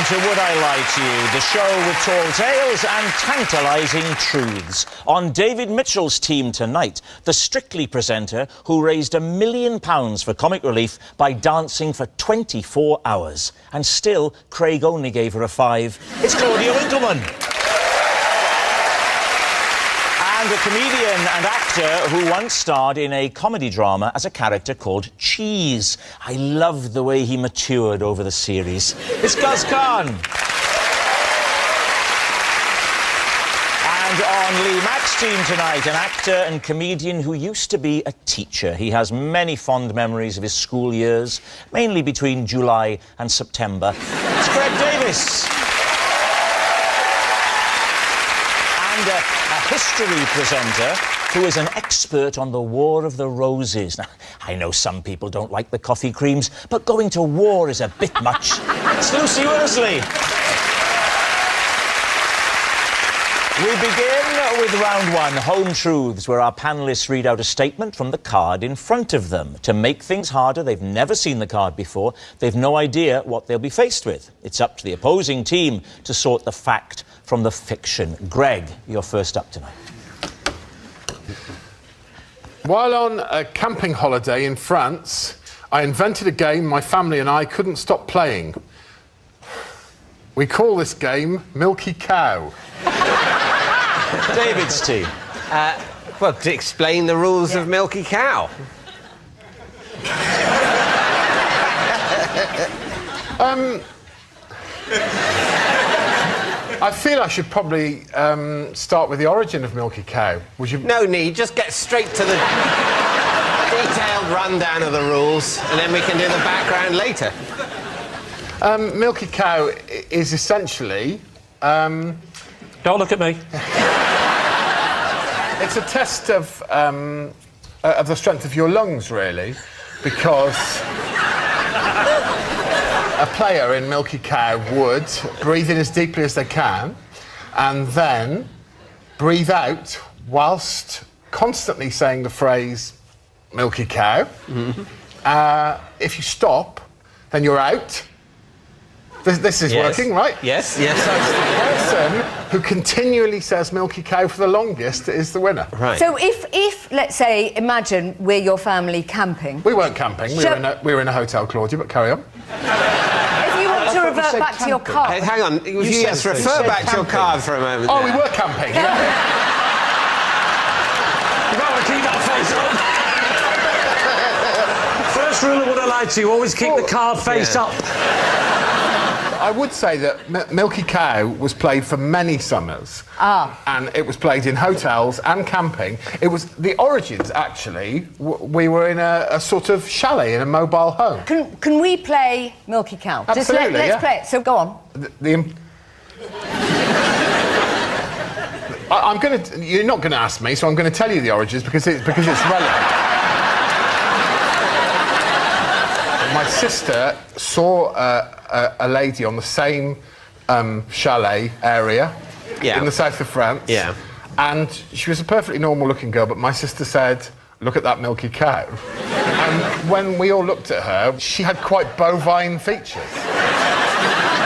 to Would I Lie to You, the show with tall tales and tantalising truths. On David Mitchell's team tonight, the Strictly presenter who raised £1 million for comic relief by dancing for 24 hours. And still, Craig only gave her a 5. It's Claudia Winkleman. And a comedian and actor who once starred in a comedy drama as a character called Cheese. I love the way he matured over the series. It's Gus Kahn. And on Lee Mack's team tonight, an actor and comedian who used to be a teacher. He has many fond memories of his school years, mainly between July and September. It's Greg Davis. And a history presenter who is an expert on the War of the Roses. Now, I know some people don't like the coffee creams, but going to war is a bit much. It's Lucy Worsley. We begin with round one, Home Truths, where our panellists read out a statement from the card in front of them. To make things harder, they've never seen the card before. They've no idea what they'll be faced with. It's up to the opposing team to sort the fact from the fiction. Greg, you're first up tonight. While on a camping holiday in France, I invented a game my family and I couldn't stop playing. We call this game Milky Cow. David's team. Well, to explain the rules of Milky Cow. I feel I should probably start with the origin of Milky Cow. Would you? No need, just get straight to the detailed rundown of the rules, and then we can do the background later. Milky Cow is essentially... Don't look at me. It's a test of the strength of your lungs, really, because a player in Milky Cow would breathe in as deeply as they can and then breathe out whilst constantly saying the phrase Milky Cow. Mm-hmm. If you stop, then you're out. This is working, right? Yes, yes. So the person who continually says Milky Cow for the longest is the winner. Right. So if let's say, imagine we're your family camping. We weren't camping. We were in a hotel, Claudia, but carry on. If you want to revert back to your car. Hey, hang on, yes, refer back to your card for a moment. Oh, we were camping, yeah. You might want to keep that face on. First rule of Would I Lie to You, always keep the card face up. I would say that Milky Cow was played for many summers. And it was played in hotels and camping. It was the origins, actually. We were in a sort of chalet in a mobile home. Can we play Milky Cow? Absolutely, let's play it. So go on. I'm going to... You're not going to ask me, so I'm going to tell you the origins because it's relevant. My sister saw a lady on the same chalet area in the south of France. Yeah. And she was a perfectly normal-looking girl, but my sister said, "Look at that Milky Cow." And when we all looked at her, she had quite bovine features.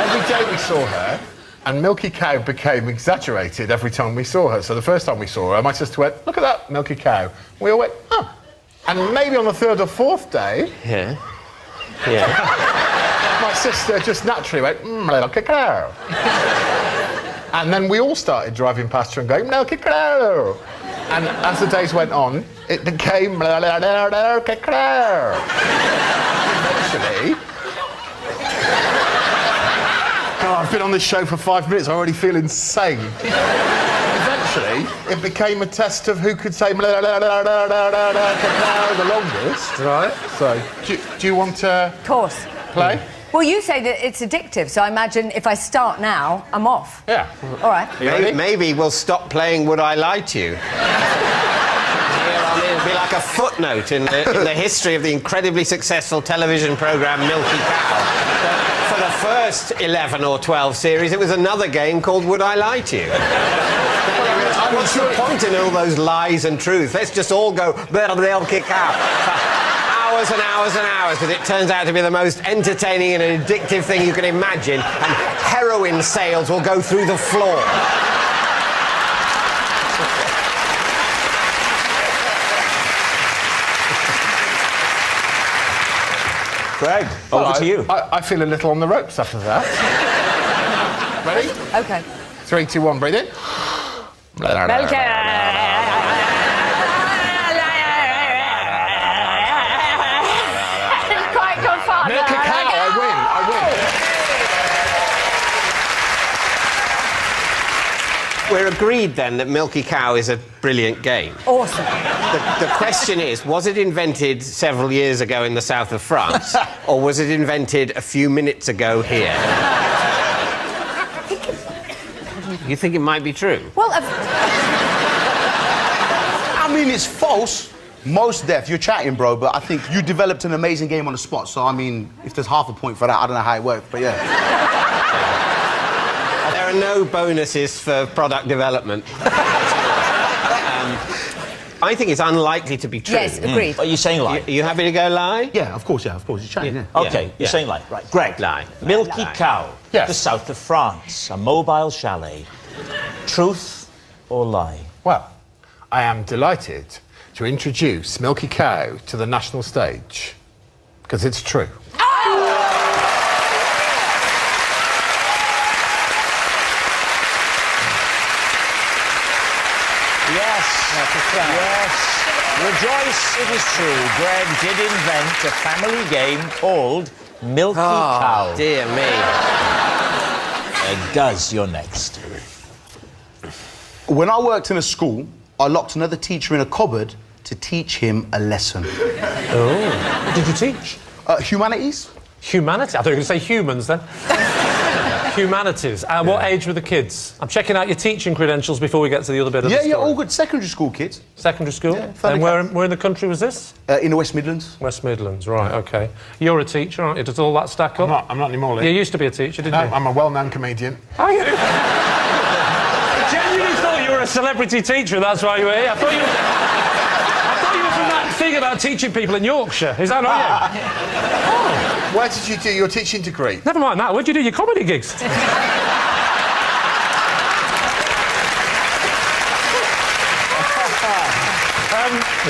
Every day we saw her, and Milky Cow became exaggerated every time we saw her. So the first time we saw her, my sister went, "Look at that Milky Cow." We all went, "Oh." And maybe on the third or fourth day... Yeah. Yeah. My sister just naturally went, Milky Cow. And then we all started driving past her and going, Milky Cow. And as the days went on, it became Milky Cow. Eventually... Oh, I've been on this show for 5 minutes, I already feel insane. Eventually, it became a test of who could say the longest. Right. So, do you want to... Of course. Play? Well, you say that it's addictive, so I imagine if I start now, I'm off. Yeah. All right. Maybe we'll stop playing Would I Lie to You. It'll be like a footnote in the history of the incredibly successful television programme Milky Cow. For the first 11 or 12 series, it was another game called Would I Lie to You? What's the point in all those lies and truths? Let's just all go Milky Cow for hours and hours and hours because it turns out to be the most entertaining and addictive thing you can imagine, and heroin sales will go through the floor. Greg, over to you. I feel a little on the ropes after that. Ready? Okay. 3, 2, 1, breathe in. Quite good fun. Milk a cow, I win. We're agreed then that Milky Cow is a brilliant game. Awesome. The question is, was it invented several years ago in the south of France, or was it invented a few minutes ago here? You think it might be true? Well, I mean, it's false. Most deaf. You're chatting, bro, but I think you developed an amazing game on the spot. So, I mean, if there's half a point for that, I don't know how it worked, but yeah. There are no bonuses for product development. I think it's unlikely to be true. yes, agreed. Are you saying lie? You happy to go lie? Yeah, of course, You're chatting, yeah. Okay, Yeah. you're saying lie. Right. Greg. Lie. Milky Lie. Cow. Yes. The south of France. A mobile chalet. Truth or lie? Well, I am delighted to introduce Milky Cow to the national stage, because it's true. Yes. Yes. Rejoice, it is true. Greg did invent a family game called Milky Cow. Dear me. Guz, you're next. When I worked in a school, I locked another teacher in a cupboard to teach him a lesson. What did you teach? Humanities? Humanity. I thought you were going to say humans then. Humanities. And what age were the kids? I'm checking out your teaching credentials before we get to the other bit of the Yeah, story. all good. Secondary school kids. Secondary school? Yeah, further and where in the country was this? In the West Midlands. West Midlands, right, OK. You're a teacher, aren't you? Does all that stack up? I'm not anymore, Lee. You used to be a teacher, didn't No, you? I'm a well-known comedian. Are you? I genuinely thought you were a celebrity teacher, that's why you were here. I thought you were from that thing about teaching people in Yorkshire. Is that not you? Where did you do your teaching degree? Never mind that. Where'd you do your comedy gigs?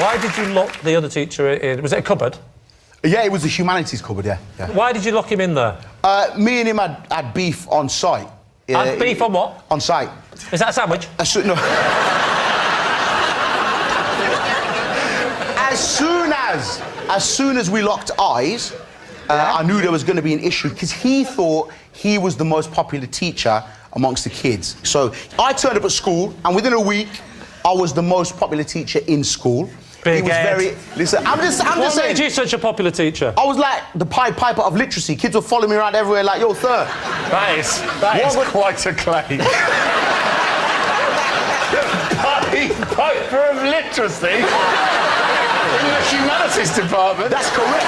Why did you lock the other teacher in? Was it a cupboard? Yeah, it was the humanities cupboard, yeah. Why did you lock him in there? Me and him had beef on site. Had beef on what? On site. Is that a sandwich? No. As soon as we locked eyes, I knew there was going to be an issue because he thought he was the most popular teacher amongst the kids. So I turned up at school, and within a week, I was the most popular teacher in school. Big he was head. Listen, I'm just What saying. made you such a popular teacher? I was like the Pied Piper of literacy. Kids would follow me around everywhere like, yo, sir. That is quite a claim. Pied Piper of literacy? In the humanities department? That's correct.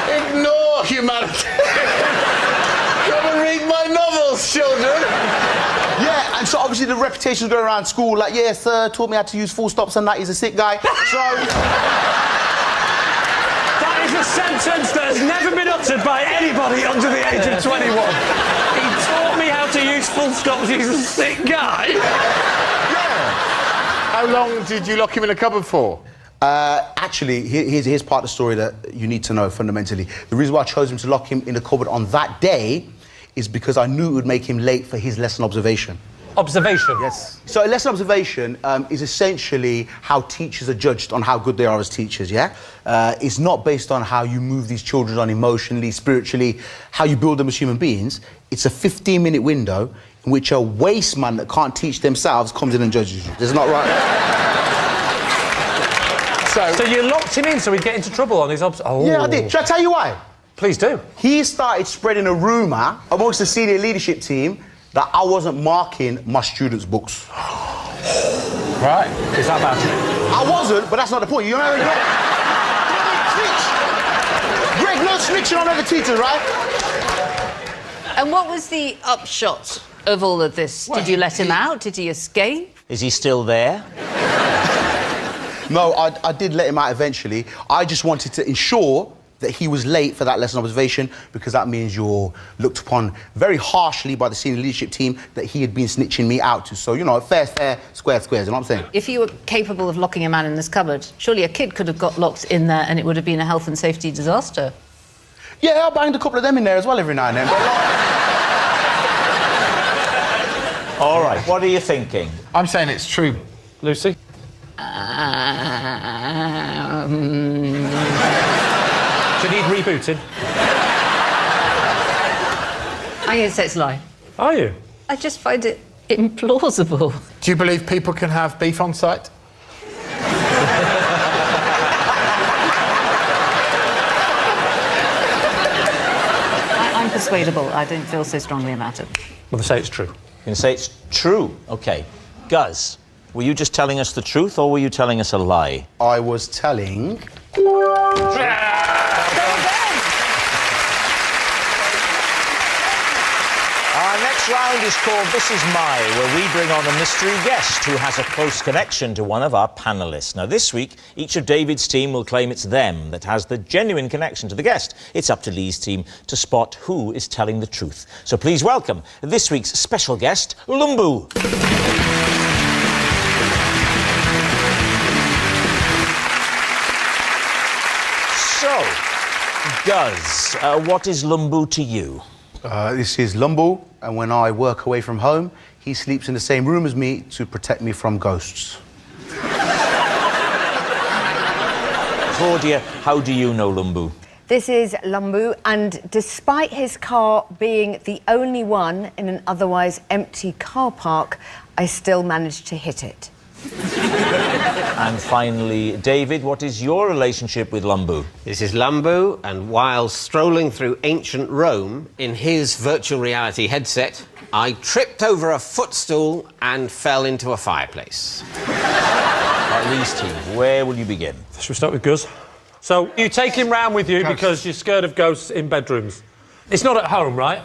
Ignore humanity. Come and read my novels, children. Yeah, and so obviously the reputation's going around school, like, yeah, sir, taught me how to use full stops and that, he's a sick guy. So... That is a sentence that has never been uttered by anybody under the age of 21. He taught me how to use full stops, he's a sick guy. How long did you lock him in a cupboard for? Actually, here's part of the story that you need to know fundamentally. The reason why I chose him to lock him in the cupboard on that day is because I knew it would make him late for his lesson observation. Observation? Yes. So a lesson observation is essentially how teachers are judged on how good they are as teachers, yeah? It's not based on how you move these children on emotionally, spiritually, how you build them as human beings. It's a 15-minute window in which a waste man that can't teach themselves comes in and judges you. It's not right. So you locked him in so he'd get into trouble on his Oh. Yeah, I did. Should I tell you why? Please do. He started spreading a rumour amongst the senior leadership team that I wasn't marking my students' books. Right. Is that bad? I wasn't, but that's not the point. You know, snitch. Greg, no snitching on other teachers, right? And what was the upshot of all of this? Did you let him out? Did he escape? Is he still there? No, I did let him out eventually. I just wanted to ensure that he was late for that lesson observation, because that means you're looked upon very harshly by the senior leadership team that he had been snitching me out to. So, you know, fair, square, squares, you know what I'm saying? If you were capable of locking a man in this cupboard, surely a kid could have got locked in there and it would have been a health and safety disaster. Yeah, I banged a couple of them in there as well every now and then. But All right, what are you thinking? I'm saying it's true. Lucy? Do you need rebooted? I'm going to say it's a lie. Are you? I just find it implausible. Do you believe people can have beef on site? I'm persuadable. I don't feel so strongly about it. Well, they say it's true. You can say it's true. OK. Guz, were you just telling us the truth or were you telling us a lie? I was telling... Our next round is called This Is My, where we bring on a mystery guest who has a close connection to one of our panellists. Now, this week, each of David's team will claim it's them that has the genuine connection to the guest. It's up to Lee's team to spot who is telling the truth. So please welcome this week's special guest, Lumbu. So, Guz, what is Lumbu to you? This is Lumbu, and when I work away from home, he sleeps in the same room as me to protect me from ghosts. Claudia, how do you know Lumbu? This is Lumbu, and despite his car being the only one in an otherwise empty car park, I still managed to hit it. And finally, David, what is your relationship with Lumbu? This is Lumbu, and while strolling through ancient Rome in his virtual reality headset, I tripped over a footstool and fell into a fireplace. Lee's team, where will you begin? Should we start with Guz? So, you take him round with you because you're scared of ghosts in bedrooms. It's not at home, right?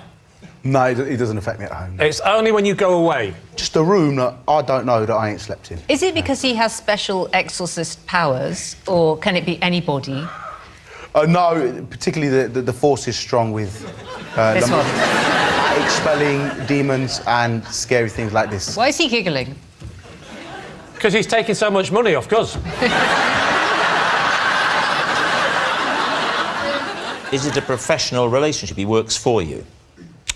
No, it doesn't affect me at home. It's only when you go away. Just a room that I don't know that I ain't slept in. Is it because he has special exorcist powers, or can it be anybody? No, particularly the force is strong with This one. expelling demons and scary things like this. Why is he giggling? Because he's taking so much money off Guz. Is it a professional relationship? He works for you?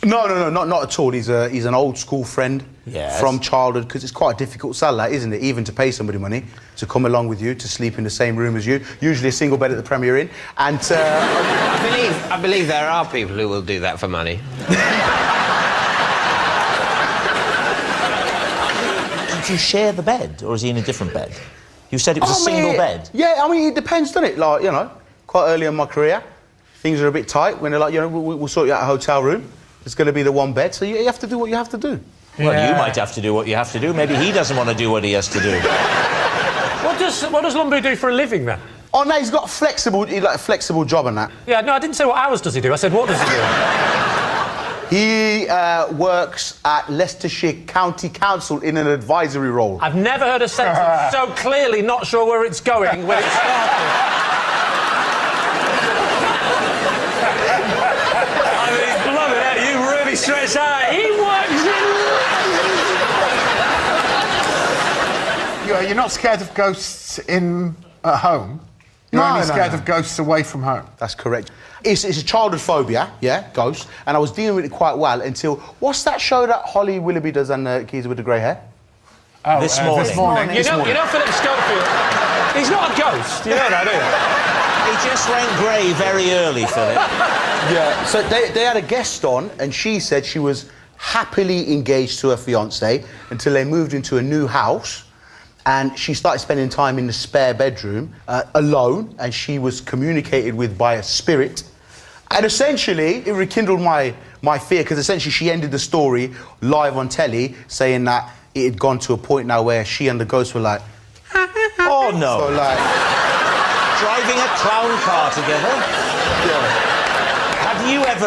No, not at all. He's an old school friend Yes. from childhood, because it's quite a difficult sell, that, isn't it? Even to pay somebody money to come along with you, to sleep in the same room as you, usually a single bed at the Premier Inn, and... I believe there are people who will do that for money. Did you share the bed, or is he in a different bed? You said it was a single bed. Yeah, I mean, it depends, doesn't it? Like, you know, quite early in my career, things are a bit tight when they're like, you know, we'll sort you out a hotel room. It's going to be the one bed, so you have to do what you have to do. Well, you might have to do what you have to do. Maybe he doesn't want to do what he has to do. What does Lumbu do for a living, then? Oh, no, he's got a flexible job and that. Yeah, no, I didn't say what hours does he do. I said, what does he do? He works at Leicestershire County Council in an advisory role. I've never heard a sentence so clearly not sure where it's going when it started. I mean, bloody hell, you really stretched out. He works in... You're not scared of ghosts at home? You're only scared of ghosts away from home? That's correct. It's a childhood phobia, yeah, ghosts, and I was dealing with it quite well until... What's that show that Holly Willoughby does and Keys with the grey hair? Oh, This morning. You know Philip Schofield? He's not a ghost, you know that, do you? He just went grey very early, Philip. Yeah, so they had a guest on, and she said she was happily engaged to her fiancé until they moved into a new house, and she started spending time in the spare bedroom alone, and she was communicated with by a spirit. And essentially, it rekindled my fear, because essentially she ended the story live on telly, saying that it had gone to a point now where she and the ghost were like... Oh, no. So, like... Driving a clown car together? Yeah.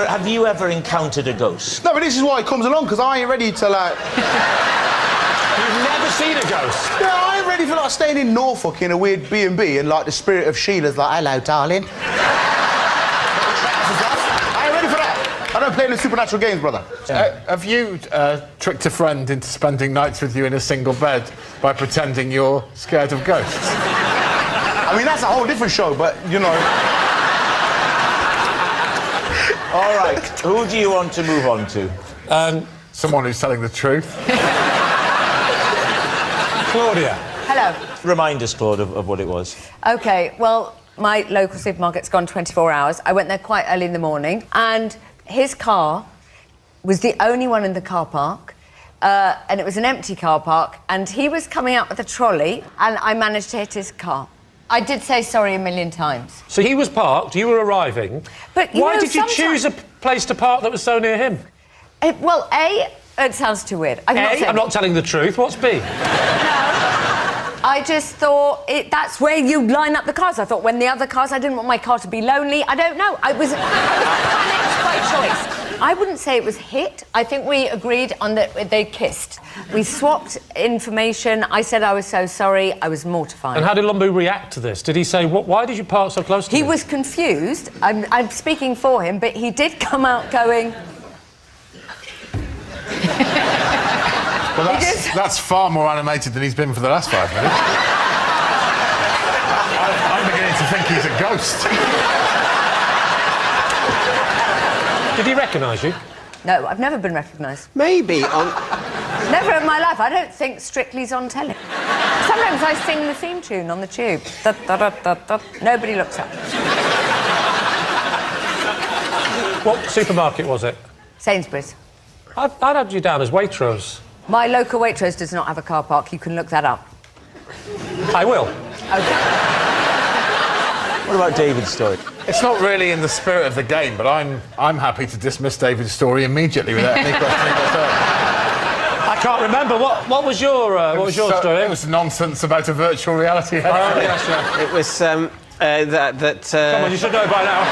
Have you ever encountered a ghost? No, but this is why it comes along, because I ain't ready to, like... You've never seen a ghost? Yeah, I ain't ready for, like, like staying in Norfolk in a weird B&B and like the spirit of Sheila's like, hello, darling. I ain't ready for that. I don't play in the supernatural games, brother. Have you tricked a friend into spending nights with you in a single bed by pretending you're scared of ghosts? I mean, that's a whole different show, but, you know... All right, who do you want to move on to? Someone who's telling the truth. Claudia. Hello. Remind us, Claude, of what it was. OK, well, my local supermarket's gone 24 hours. I went there quite early in the morning, and his car was the only one in the car park, and it was an empty car park, and he was coming out with a trolley, and I managed to hit his car. I did say sorry a million times. So he was parked, you were arriving. But why did you choose a place to park that was so near him? Well, A, it sounds too weird. I'm not telling the truth. What's B? I just thought that's where you line up the cars. I thought when the other cars, I didn't want my car to be lonely. I don't know. I was panicked by choice. I wouldn't say it was hit. I think we agreed on that they kissed. We swapped information. I said I was so sorry. I was mortified. And how did Lumbu react to this? Did he say, why did you park so close to me? He was confused. I'm speaking for him, but he did come out going... Well, that's far more animated than he's been for the last 5 minutes. I'm beginning to think he's a ghost. Did he recognise you? No, I've never been recognised. Maybe on... Never in my life. I don't think Strictly's on telly. Sometimes I sing the theme tune on the tube. Da, da, da, da, da. Nobody looks up. What supermarket was it? Sainsbury's. I'd had you down as Waitrose. My local Waitrose does not have a car park. You can look that up. I will. OK. What about David's story? It's not really in the spirit of the game, but I'm happy to dismiss David's story immediately without any questioning whatsoever. I can't remember. What was your story? It was nonsense about a virtual reality headset. Oh, yes, yeah. It was Come on, you should know by now.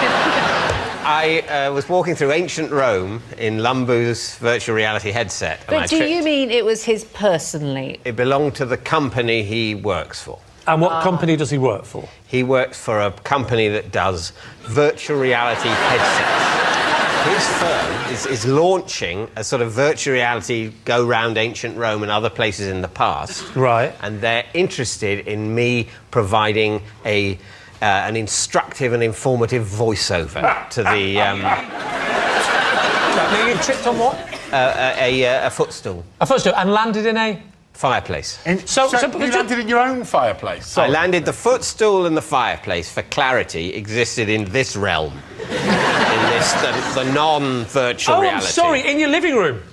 I was walking through ancient Rome in Lumbu's virtual reality headset. But do you mean it was his personally? It belonged to the company he works for. And what company does he work for? He works for a company that does virtual reality headsets. His firm is launching a sort of virtual reality go round ancient Rome and other places in the past. Right. And they're interested in me providing an instructive and informative voiceover to the... You tripped on what? a footstool. A footstool, and landed in a... Fireplace. So you landed in your own fireplace? I landed the footstool and the fireplace, for clarity, existed in this realm. In this, the non-virtual reality. I'm sorry, in your living room?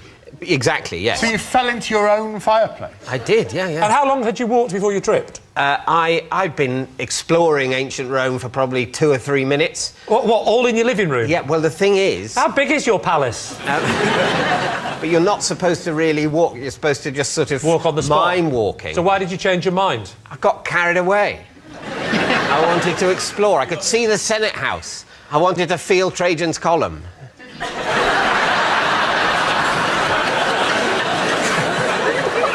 Exactly, yes. So you fell into your own fireplace? I did, yeah. And how long had you walked before you tripped? I'd been exploring ancient Rome for probably 2 or 3 minutes. What, all in your living room? Yeah, well, the thing is... How big is your palace? But you're not supposed to really walk. You're supposed to just sort of... Walk on the spot? Mime walking. So why did you change your mind? I got carried away. I wanted to explore. I could see the Senate House. I wanted to feel Trajan's column.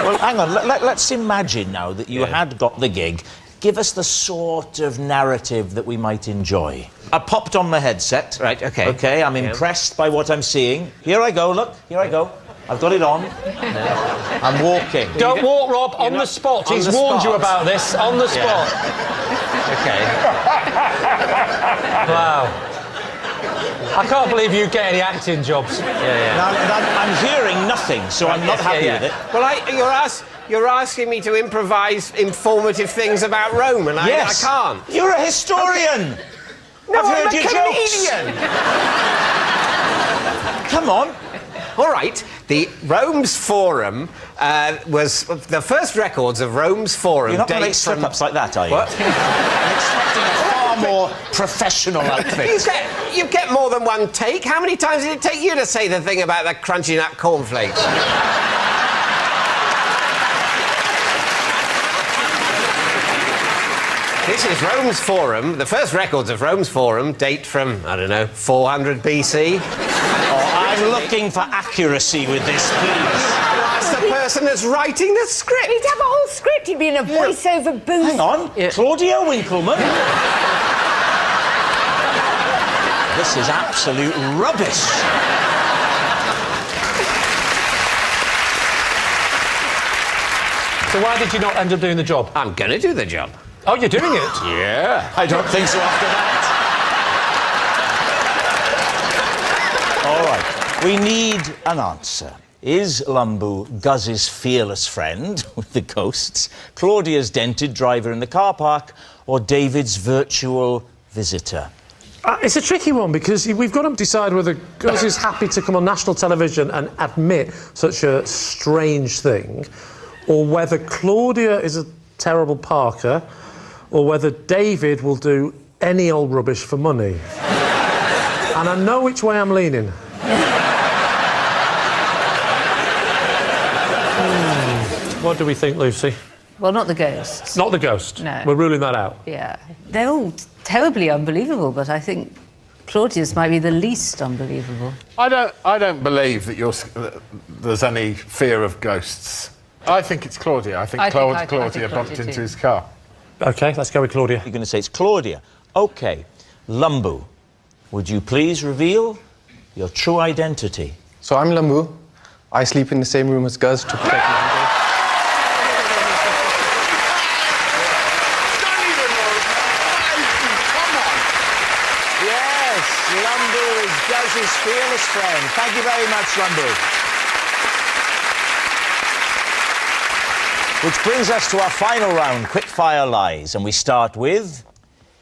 Well, hang on. Let's imagine now that you had got the gig. Give us the sort of narrative that we might enjoy. I popped on my headset. Right, OK. OK, I'm impressed by what I'm seeing. Here I go, look. Here I go. I've got it on. I'm walking. Don't walk, Rob, on the spot. He's warned you about this. On the spot. OK. Wow. I can't believe you get any acting jobs. Now, I'm hearing nothing, so I'm not happy with it. Well, you're asking me to improvise informative things about Rome, and Yes. I can't. You're a historian. No, I've heard I'm a your jokes. comedian. Come on. All right. The Rome's Forum was the first records of Rome's Forum. You're not going to make date from- slip-ups like that, are you? What? I'm expecting a far more professional outfit. You get more than one take. How many times did it take you to say the thing about the crunchy nut cornflakes? This is Rome's Forum. The first records of Rome's Forum date from, I don't know, 400 BC. I'm looking for accuracy with this, please. That's the person that's writing the script. He'd have a whole script. He'd be in a voiceover booth. Hang on. Claudia Winkleman. This is absolute rubbish. So why did you not end up doing the job? I'm going to do the job. Oh, you're doing it? Yeah. I don't think so after that. All right. We need an answer. Is Lumbu Guz's fearless friend with the ghosts, Claudia's dented driver in the car park, or David's virtual visitor? It's a tricky one because we've got to decide whether Guz is happy to come on national television and admit such a strange thing, or whether Claudia is a terrible parker, or whether David will do any old rubbish for money. And I know which way I'm leaning. What do we think, Lucy? Well, not the ghosts. Not the ghost. No. We're ruling that out. Yeah. They're all terribly unbelievable, but I think Claudia's might be the least unbelievable. I don't believe that there's any fear of ghosts. I think it's Claudia. I think Claudia bumped into his car. OK, let's go with Claudia. You're going to say it's Claudia. OK. Lumbu, would you please reveal your true identity? So I'm Lumbu. I sleep in the same room as Guz to protect my uncle. Yes, Lumbu is Guz's fearless friend. Thank you very much, Lumbu. Which brings us to our final round, quickfire lies, and we start with...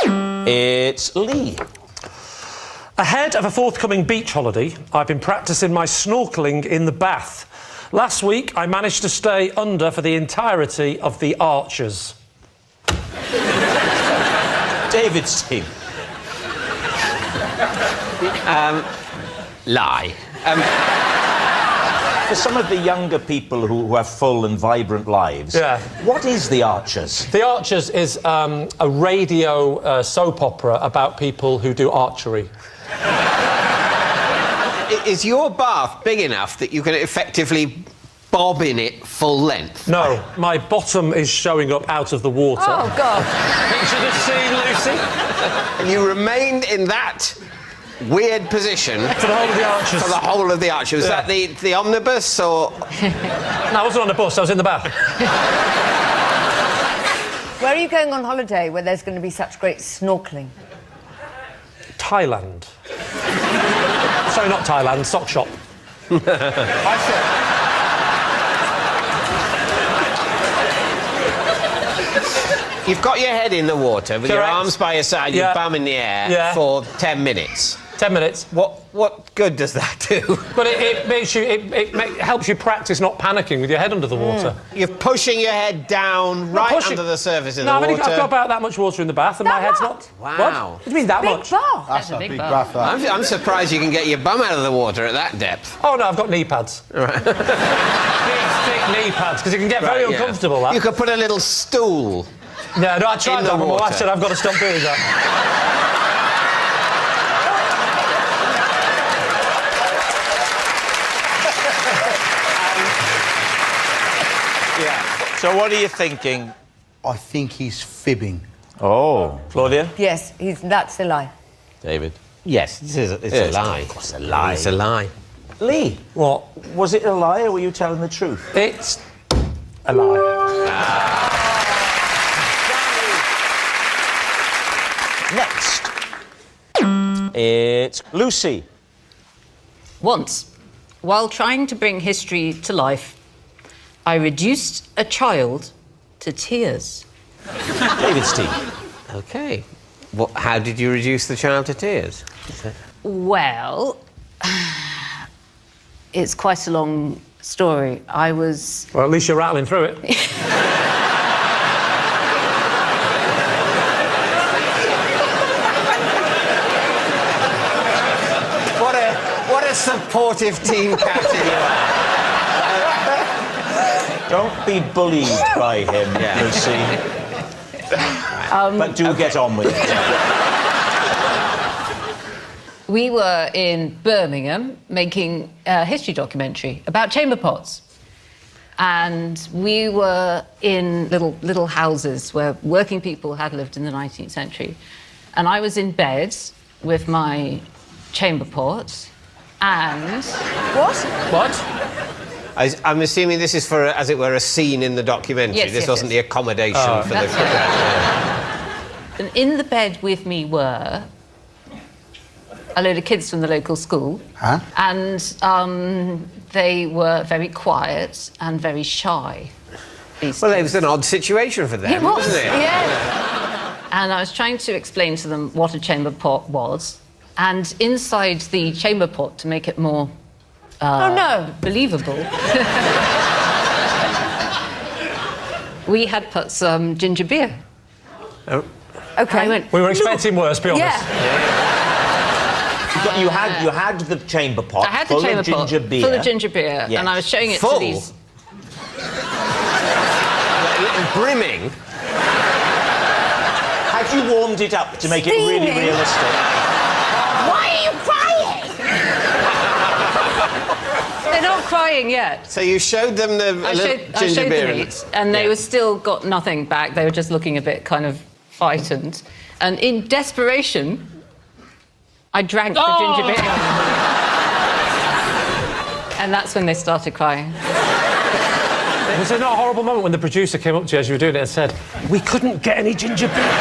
It's Lee. Ahead of a forthcoming beach holiday, I've been practising my snorkelling in the bath. Last week, I managed to stay under for the entirety of the Archers. David's team. Lie. For some of the younger people who have full and vibrant lives, what is The Archers? The Archers is a radio soap opera about people who do archery. Is your bath big enough that you can effectively bob in it full length? No, my bottom is showing up out of the water. Oh, God. Picture the scene, Lucy. And you remained in that weird position... For the whole of the Archers. For the whole of the Archers. Was that the omnibus, or...? No, I wasn't on the bus, I was in the bath. Where are you going on holiday where there's going to be such great snorkelling? Thailand. Sorry, not Thailand, sock shop. You've got your head in the water with your Correct. arms by your side, your bum in the air for 10 minutes. 10 minutes. What good does that do? But it makes you... It helps you practice not panicking with your head under the water. You're pushing your head down under the surface of the water. I've got about that much water in the bath and my head's not... Wow. What do you mean, that much? Bath. That's a big bath. I'm surprised you can get your bum out of the water at that depth. Oh, no, I've got knee pads. Right. Big, thick knee pads, because it can get very uncomfortable, that. You could put a little stool. Yeah, no, I tried that, but my wife said I've got to stop doing that. So what are you thinking? I think he's fibbing. Oh. Claudia? Yes, that's a lie. David? Yes, it's a lie. It's a lie. It's a lie. Lee? What? Was it a lie or were you telling the truth? It's a lie. Next. It's Lucy. Once, while trying to bring history to life, I reduced a child to tears. David's team. OK. How did you reduce the child to tears? Well, it's quite a long story. I was... Well, at least you're rattling through it. What a supportive team captain you are. Don't be bullied by him, Lucy. But do get on with it. We were in Birmingham making a history documentary about chamber pots. And we were in little houses where working people had lived in the 19th century. And I was in bed with my chamber pot and... What? I'm assuming this is for, as it were, a scene in the documentary. Yes, this yes, wasn't yes. the accommodation for the... And in the bed with me were a load of kids from the local school. Huh? And they were very quiet and very shy. Well, it was an odd situation for them, It was, wasn't it? yeah. And I was trying to explain to them what a chamber pot was. And inside the chamber pot, to make it more Oh, no. believable, we had put some ginger beer. Oh. Okay. I went, We were expecting worse, be honest. Yeah. You had the chamber pot I had the full chamber of ginger pot beer. full of ginger beer, Yes. and I was showing it Full? to these... Brimming. Had you warmed it up to make it really Steaming. realistic? Why are you crying? They're not crying yet. So you showed them the I little showed ginger beer. them it, and they were still got nothing back. They were just looking a bit kind of frightened. And in desperation, I drank the ginger beer. And that's when they started crying. Was it not a horrible moment when the producer came up to you as you were doing it and said, "We couldn't get any ginger beer"?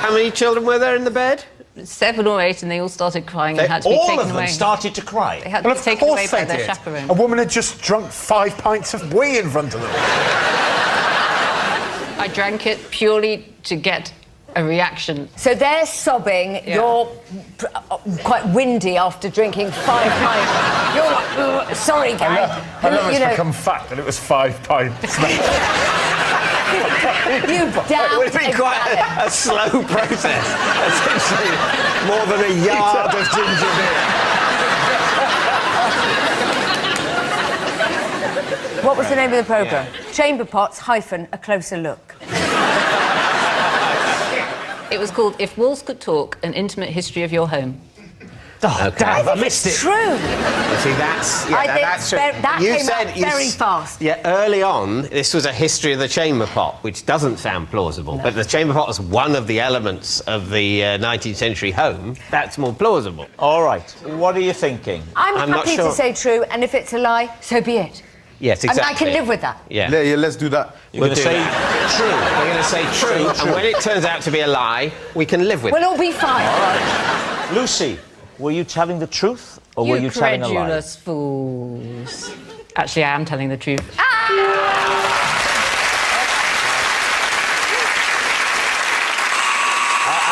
How many children were there in the bed? 7 or 8, and they all started crying and had to be All taken of them away. started to cry. They had Well, to of be taken away course by they their did. chaperone. A woman had just drunk 5 pints of wee in front of them. I drank it purely to get a reaction. So they're sobbing. Yeah. You're quite windy after drinking 5 pints. You're like, "Ugh, sorry, gang." I know And, it's become fact that it was 5 pints. you It damn would have been quite a slow process. Essentially, more than a yard of ginger beer. What was the name of the programme? Chamber Pots - A Closer Look. It was called If Walls Could Talk, An Intimate History of Your Home. Oh, damn, I missed it. True. You see, that's... Yeah, I think that's true. that You came said- out you very s- fast. Yeah, early on, this was a history of the chamber pot, which doesn't sound plausible, but the chamber pot was one of the elements of the 19th century home. That's more plausible. All right, what are you thinking? I'm I'm not happy sure. to say true, and if it's a lie, so be it. Yes, I mean, exactly. I can live with that. Yeah. Yeah, let's do that. You're going to do say that. true. We're going to say true, and when it turns out to be a lie, we can live with it. We'll all be fine. Lucy, were you telling the truth or were you telling a lie? credulous fools. Actually, I am telling the truth.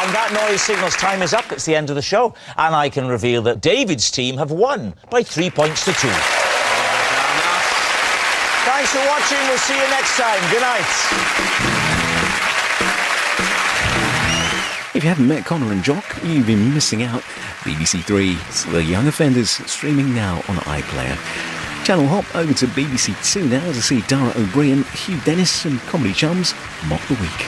And that noise signals time is up. It's the end of the show. And I can reveal that David's team have won by 3 points to 2. Thanks for watching. We'll see you next time. Good night. If you haven't met Connor and Jock, you've been missing out. BBC Three, it's The Young Offenders, streaming now on iPlayer. Channel hop over to BBC Two now to see Dara O'Brien, Hugh Dennis and Comedy Chums Mock the Week.